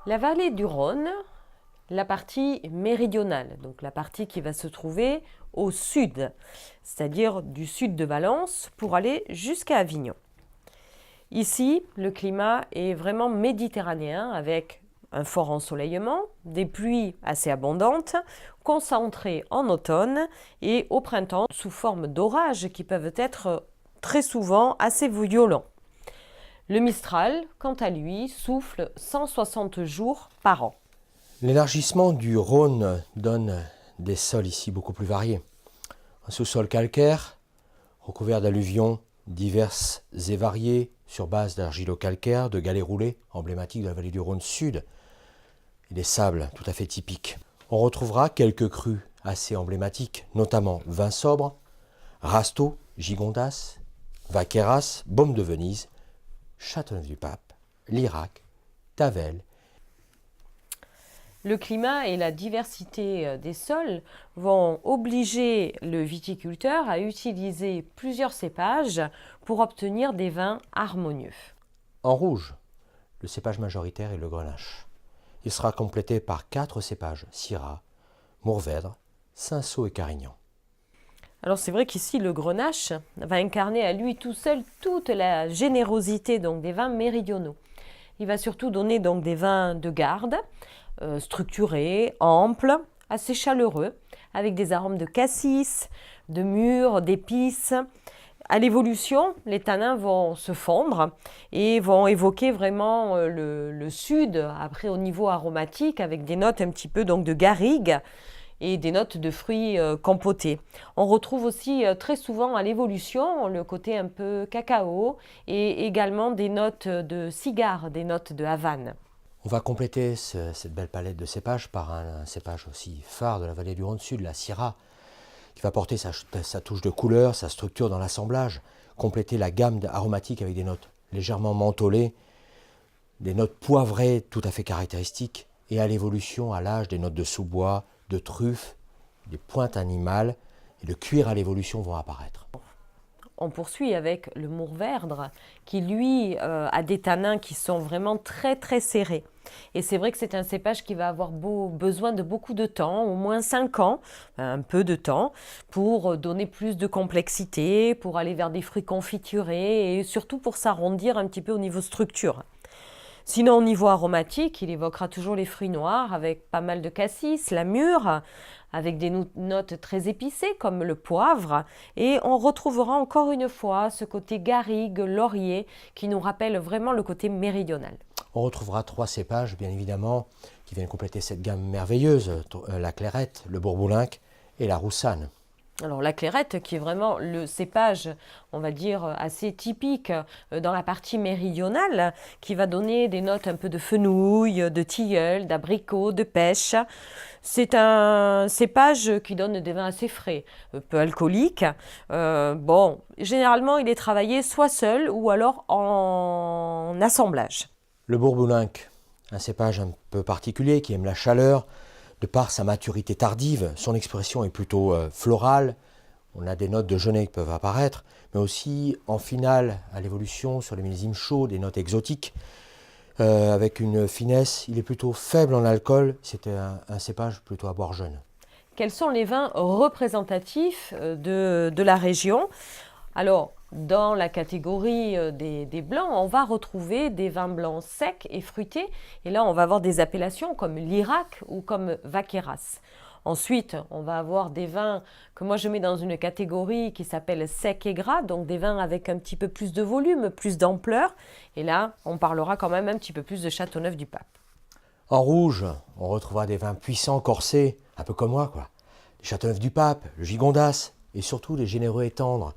La vallée du Rhône, la partie méridionale, donc la partie qui va se trouver au sud, c'est-à-dire du sud de Valence pour aller jusqu'à Avignon. Ici, le climat est vraiment méditerranéen avec un fort ensoleillement, des pluies assez abondantes, concentrées en automne et au printemps sous forme d'orages qui peuvent être très souvent assez violents. Le Mistral, quant à lui, souffle 160 jours par an. L'élargissement du Rhône donne des sols ici beaucoup plus variés. Un sous-sol calcaire, recouvert d'alluvions diverses et variées sur base d'argilo-calcaire, de galets roulés, emblématiques de la vallée du Rhône Sud, et des sables tout à fait typiques. On retrouvera quelques crues assez emblématiques, notamment Vin sobre, Rasteau, Gigondas, Vaqueras, Baume de Venise, Châteauneuf-du-Pape, Lirac, Tavel. Le climat et la diversité des sols vont obliger le viticulteur à utiliser plusieurs cépages pour obtenir des vins harmonieux. En rouge, le cépage majoritaire est le Grenache. Il sera complété par 4 cépages, Syrah, Mourvèdre, Cinsault et Carignan. Alors c'est vrai qu'ici le Grenache va incarner à lui tout seul toute la générosité donc, des vins méridionaux. Il va surtout donner donc, des vins de garde, structurés, amples, assez chaleureux, avec des arômes de cassis, de mûres, d'épices. À l'évolution, les tanins vont se fondre et vont évoquer vraiment le sud, après au niveau aromatique, avec des notes un petit peu donc, de garrigue et des notes de fruits compotés. On retrouve aussi très souvent à l'évolution le côté un peu cacao et également des notes de cigare, des notes de Havane. On va compléter cette belle palette de cépages par un cépage aussi phare de la vallée du Rhône Sud, la Syrah, qui va porter sa touche de couleur, sa structure dans l'assemblage, compléter la gamme aromatique avec des notes légèrement mentholées, des notes poivrées tout à fait caractéristiques, et à l'évolution, à l'âge, des notes de sous-bois, de truffes, des pointes animales, et le cuir à l'évolution vont apparaître. On poursuit avec le Mourvèdre qui, lui, a des tanins qui sont vraiment très très serrés. Et c'est vrai que c'est un cépage qui va avoir besoin de beaucoup de temps, au moins 5 ans, un peu de temps, pour donner plus de complexité, pour aller vers des fruits confiturés et surtout pour s'arrondir un petit peu au niveau structure. Sinon, au niveau aromatique, il évoquera toujours les fruits noirs avec pas mal de cassis, la mûre, avec des notes très épicées comme le poivre. Et on retrouvera encore une fois ce côté garrigue, laurier, qui nous rappelle vraiment le côté méridional. On retrouvera 3 cépages, bien évidemment, qui viennent compléter cette gamme merveilleuse, la Clairette, le Bourboulinque et la Roussanne. Alors la Clairette qui est vraiment le cépage, on va dire, assez typique dans la partie méridionale, qui va donner des notes un peu de fenouil, de tilleul, d'abricot, de pêche. C'est un cépage qui donne des vins assez frais, peu alcooliques. Généralement il est travaillé soit seul ou alors en assemblage. Le Bourboulinque, un cépage un peu particulier qui aime la chaleur. De par sa maturité tardive, son expression est plutôt florale. On a des notes de genêt qui peuvent apparaître, mais aussi en finale, à l'évolution, sur les millésimes chauds, des notes exotiques. Avec une finesse, il est plutôt faible en alcool. C'est un cépage plutôt à boire jeune. Quels sont les vins représentatifs de la région ? Alors, dans la catégorie des blancs, on va retrouver des vins blancs secs et fruités. Et là, on va avoir des appellations comme Lirac ou comme Vaqueras. Ensuite, on va avoir des vins que moi je mets dans une catégorie qui s'appelle sec et gras, donc des vins avec un petit peu plus de volume, plus d'ampleur. Et là, on parlera quand même un petit peu plus de Châteauneuf-du-Pape. En rouge, on retrouvera des vins puissants, corsés, un peu comme moi, quoi. Le Châteauneuf-du-Pape, le Gigondas, et surtout les généreux et tendres.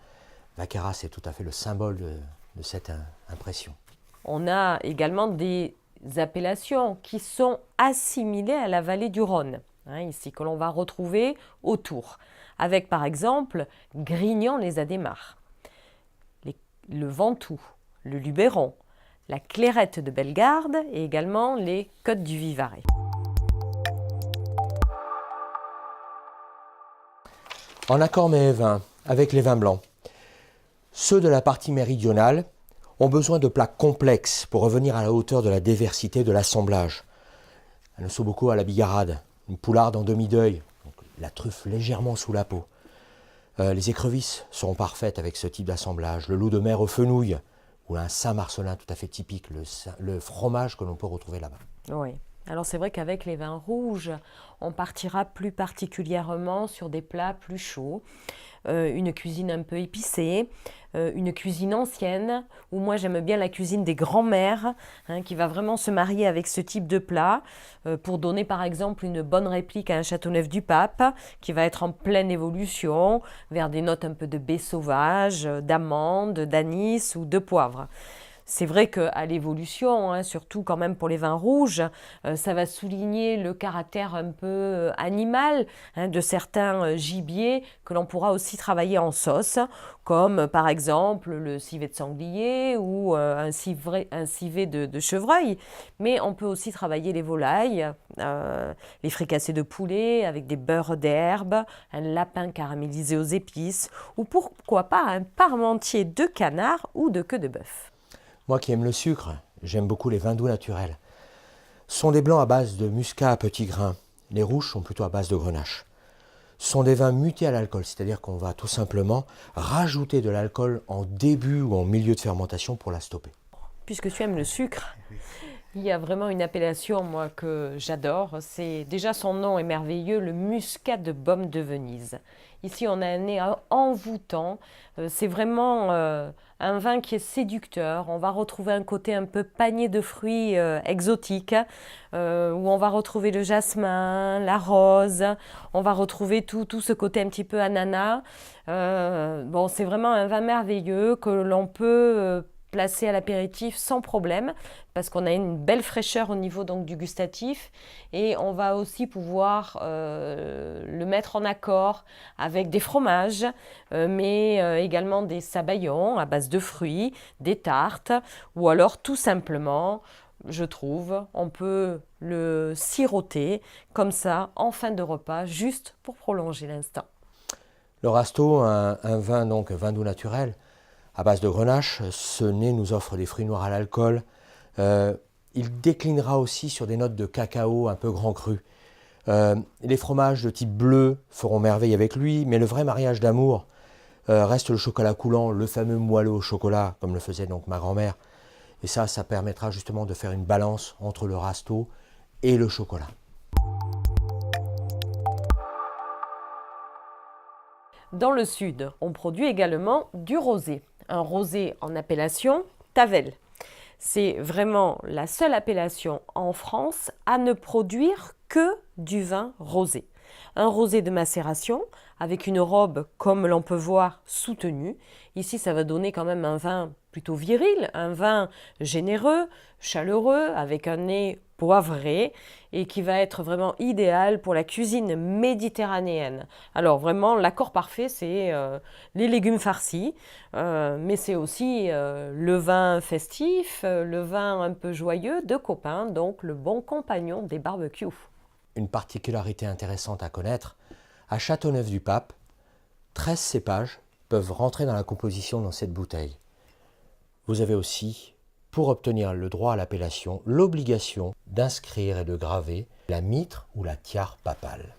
Vaqueras est tout à fait le symbole de cette impression. On a également des appellations qui sont assimilées à la vallée du Rhône, ici que l'on va retrouver autour, avec par exemple Grignan-les-Adhémars, le Ventoux, le Luberon, la Clairette de Bellegarde et également les Côtes du Vivarais. En accord mets vins avec les vins blancs, ceux de la partie méridionale ont besoin de plats complexes pour revenir à la hauteur de la diversité de l'assemblage. un ossobuco à la bigarade, une poularde en demi-deuil, donc la truffe légèrement sous la peau. Les écrevisses seront parfaites avec ce type d'assemblage. Le loup de mer aux fenouilles, ou un Saint-Marcelin tout à fait typique, le fromage que l'on peut retrouver là-bas. Oui. Alors c'est vrai qu'avec les vins rouges, on partira plus particulièrement sur des plats plus chauds, une cuisine un peu épicée, une cuisine ancienne, où moi j'aime bien la cuisine des grands-mères, hein, qui va vraiment se marier avec ce type de plat, pour donner par exemple une bonne réplique à un Châteauneuf-du-Pape, qui va être en pleine évolution, vers des notes un peu de baie sauvage, d'amande, d'anis ou de poivre. C'est vrai qu'à l'évolution, hein, surtout quand même pour les vins rouges, ça va souligner le caractère un peu animal, hein, de certains gibiers que l'on pourra aussi travailler en sauce, comme par exemple le civet de sanglier ou un civet de chevreuil. Mais on peut aussi travailler les volailles, les fricassés de poulet avec des beurres d'herbe, un lapin caramélisé aux épices ou pourquoi pas un parmentier de canard ou de queue de bœuf. Moi qui aime le sucre, j'aime beaucoup les vins doux naturels. Ce sont des blancs à base de muscat à petits grains. Les rouges sont plutôt à base de grenache. Ce sont des vins mutés à l'alcool, c'est-à-dire qu'on va tout simplement rajouter de l'alcool en début ou en milieu de fermentation pour la stopper. Puisque tu aimes le sucre, il y a vraiment une appellation, moi, que j'adore. C'est déjà son nom est merveilleux, le muscat de Beaume de Venise. Ici, on a un nez envoûtant. C'est vraiment un vin qui est séducteur. On va retrouver un côté un peu panier de fruits exotiques, où on va retrouver le jasmin, la rose. On va retrouver tout ce côté un petit peu ananas. Bon, c'est vraiment un vin merveilleux que l'on peut placé à l'apéritif sans problème parce qu'on a une belle fraîcheur au niveau donc du gustatif et on va aussi pouvoir le mettre en accord avec des fromages mais également des sabayons à base de fruits, des tartes ou alors tout simplement je trouve, on peut le siroter comme ça en fin de repas juste pour prolonger l'instant. Le Rasto, un vin donc vin doux naturel, à base de grenache, ce nez nous offre des fruits noirs à l'alcool. Il déclinera aussi sur des notes de cacao un peu grand cru. Les fromages de type bleu feront merveille avec lui, mais le vrai mariage d'amour reste le chocolat coulant, le fameux moelleux au chocolat, comme le faisait donc ma grand-mère. Et ça permettra justement de faire une balance entre le Rasto et le chocolat. Dans le sud, on produit également du rosé. Un rosé en appellation Tavel. C'est vraiment la seule appellation en France à ne produire que du vin rosé. Un rosé de macération avec une robe, comme l'on peut voir, soutenue. Ici, ça va donner quand même un vin plutôt viril, un vin généreux, chaleureux, avec un nez poivré et qui va être vraiment idéal pour la cuisine méditerranéenne. Alors vraiment, l'accord parfait, c'est les légumes farcis, mais c'est aussi le vin festif, le vin un peu joyeux de copains, donc le bon compagnon des barbecues. Une particularité intéressante à connaître, à Châteauneuf-du-Pape, 13 cépages peuvent rentrer dans la composition dans cette bouteille. Vous avez aussi, pour obtenir le droit à l'appellation, l'obligation d'inscrire et de graver la mitre ou la tiare papale.